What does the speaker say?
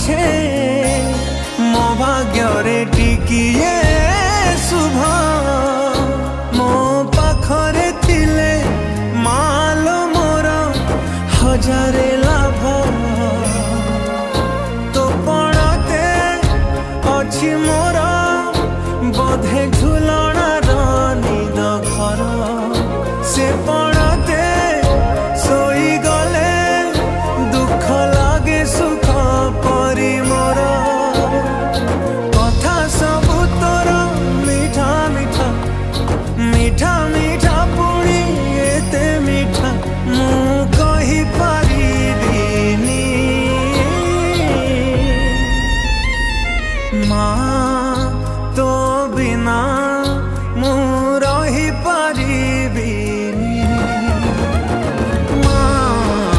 पछे मो भाग्य टिकिए शुभ मो पाखरे थिले मालो मोर हजारे लाभ तो पड़ते अच्छी मो